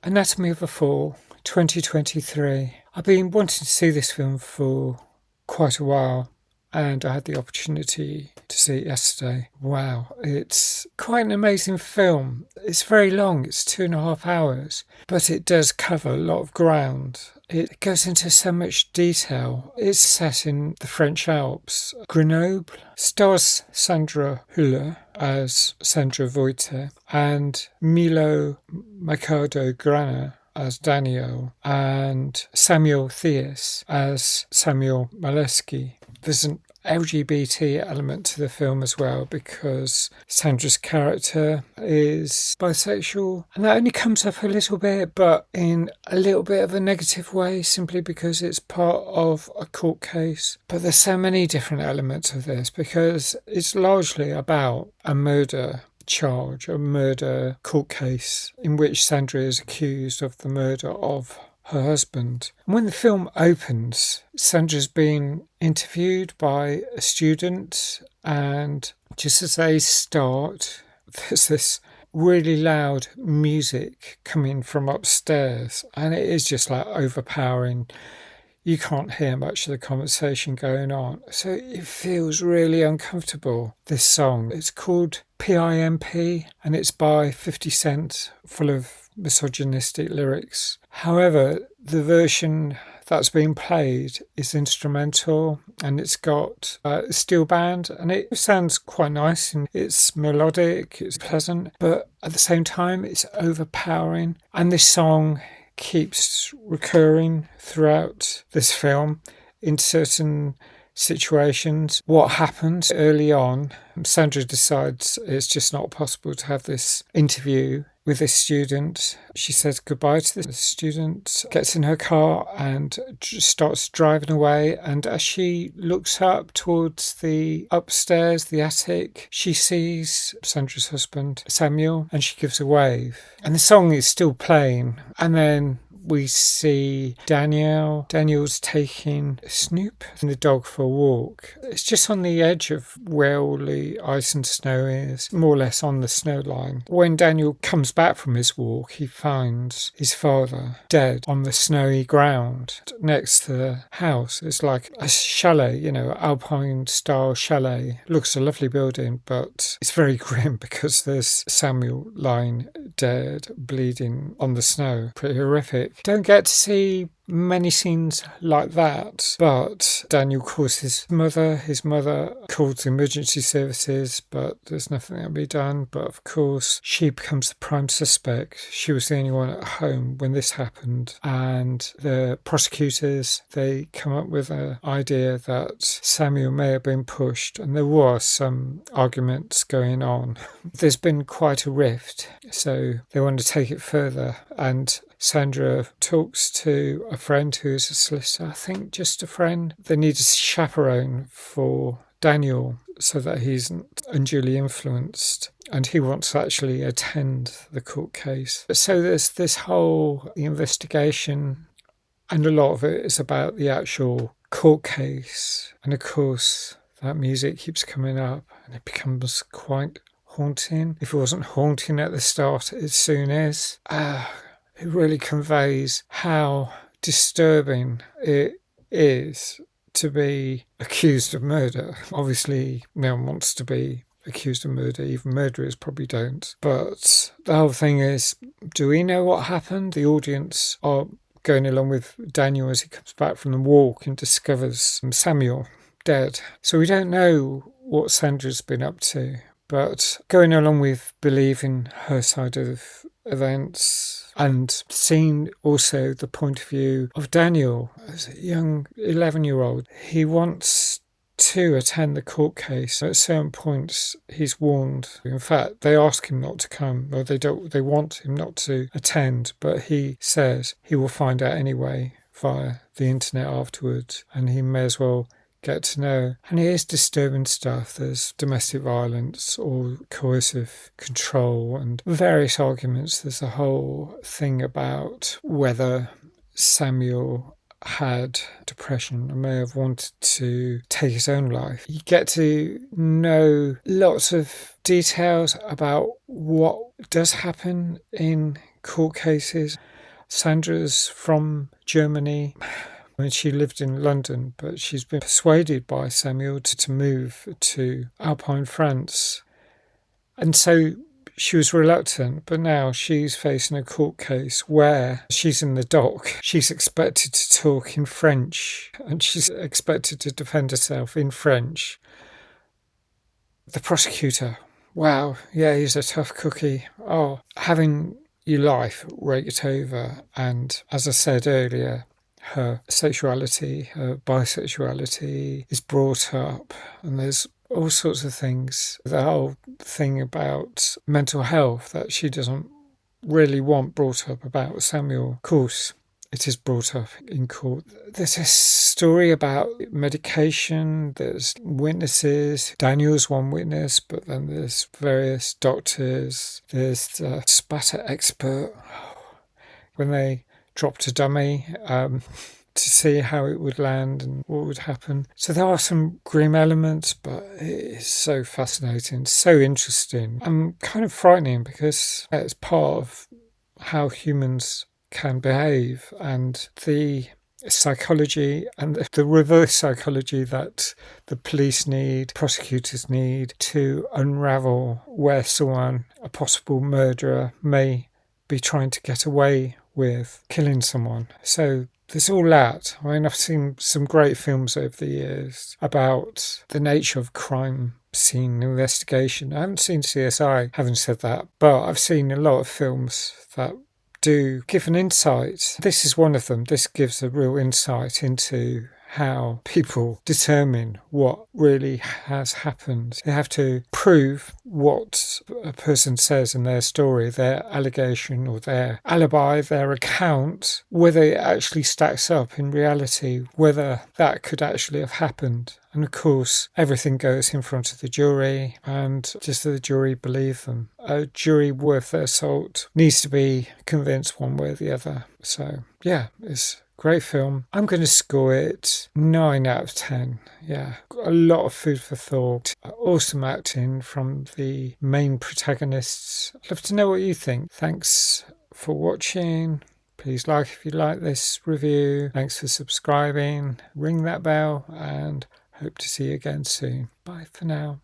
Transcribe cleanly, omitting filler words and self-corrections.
Anatomy of a Fall, 2023. I've been wanting to see this film for quite a while, and I had the opportunity to see it yesterday. Wow, it's quite an amazing film. It's very long, it's 2.5 hours, but it does cover a lot of ground. It goes into so much detail. It's set in the French Alps. Grenoble stars Sandra Hüller as Sandra Voite and Milo Mercado Grana as Daniel and Samuel Theus as Samuel Maleski. There's an LGBT element to the film as well because Sandra's character is bisexual, and that only comes up a little bit, but in a little bit of a negative way, simply because it's part of a court case. But there's so many different elements of this because it's largely about a murder charge, a murder court case in which Sandra is accused of the murder of her husband. And when the film opens, Sandra's being interviewed by a student, and just as they start, there's this really loud music coming from upstairs, and it is just like overpowering. You can't hear much of the conversation going on, so it feels really uncomfortable. This song, it's called PIMP, and it's by 50 Cent, full of misogynistic lyrics. However, the version that's been played is instrumental, and it's got a steel band, and it sounds quite nice, and it's melodic, it's pleasant, but at the same time it's overpowering. And this song keeps recurring throughout this film in certain situations. What happens early on, Sandra decides it's just not possible to have this interview with this student. She says goodbye to the student, gets in her car and starts driving away, and as she looks up towards the upstairs, the attic, she sees Sandra's husband, Samuel, and she gives a wave. And the song is still playing, and then we see Daniel's taking Snoop and the dog for a walk. It's just on the edge of where all the ice and snow is, more or less on the snow line. When Daniel comes back from his walk, he finds his father dead on the snowy ground next to the house. It's like a chalet, Alpine style chalet. Looks a lovely building, but it's very grim because there's Samuel lying dead, bleeding on the snow. Pretty horrific. Don't get to see many scenes like that, but Daniel calls his mother calls emergency services, but there's nothing that can be done. But of course she becomes the prime suspect. She was the only one at home when this happened, and the prosecutors, they come up with an idea that Samuel may have been pushed, and there was some arguments going on. There's been quite a rift, so they want to take it further, and Sandra talks to a friend who is a solicitor, I think just a friend. They need a chaperone for Daniel so that he isn't unduly influenced, and he wants to actually attend the court case. So there's this whole investigation, and a lot of it is about the actual court case. And of course, that music keeps coming up, and it becomes quite haunting. If it wasn't haunting at the start, it soon is. It really conveys how disturbing it is to be accused of murder. Obviously, no one wants to be accused of murder. Even murderers probably don't. But the whole thing is, do we know what happened? The audience are going along with Daniel as he comes back from the walk and discovers Samuel dead. So we don't know what Sandra's been up to. But going along with believing her side of events and seeing also the point of view of Daniel as a young 11-year-old, he wants to attend the court case. At certain points, he's warned. In fact, they ask him not to come, or they want him not to attend, but he says he will find out anyway via the internet afterwards, and he may as well get to know. And it is disturbing stuff. There's domestic violence or coercive control and various arguments. There's a whole thing about whether Samuel had depression and may have wanted to take his own life. You get to know lots of details about what does happen in court cases. Sandra's from Germany. And she lived in London, but she's been persuaded by Samuel to move to Alpine France. And so she was reluctant, but now she's facing a court case where she's in the dock. She's expected to talk in French, and she's expected to defend herself in French. The prosecutor, wow, yeah, he's a tough cookie. Oh, having your life raked over, and as I said earlier, her sexuality, her bisexuality is brought up, and there's all sorts of things. The whole thing about mental health that she doesn't really want brought up about Samuel. Of course, it is brought up in court. There's a story about medication, there's witnesses. Daniel's one witness, but then there's various doctors. There's the spatter expert. When they dropped a dummy to see how it would land and what would happen. So there are some grim elements, but it is so fascinating, so interesting, and kind of frightening because it's part of how humans can behave, and the psychology and the reverse psychology that the police need, prosecutors need to unravel where someone, a possible murderer, may be trying to get away with killing someone. So there's all that. I mean, I've seen some great films over the years about the nature of crime scene investigation. I haven't seen CSI, having said that, but I've seen a lot of films that do give an insight. This is one of them. This gives a real insight into how people determine what really has happened. They have to prove what a person says in their story, their allegation or their alibi, their account, whether it actually stacks up in reality, whether that could actually have happened. And of course, everything goes in front of the jury, and just that the jury believe them. A jury worth their salt needs to be convinced one way or the other. So, yeah, it's great film. I'm going to score it 9 out of 10. Yeah, a lot of food for thought. Awesome acting from the main protagonists. I'd love to know what you think. Thanks for watching. Please like if you like this review. Thanks for subscribing. Ring that bell, and hope to see you again soon. Bye for now.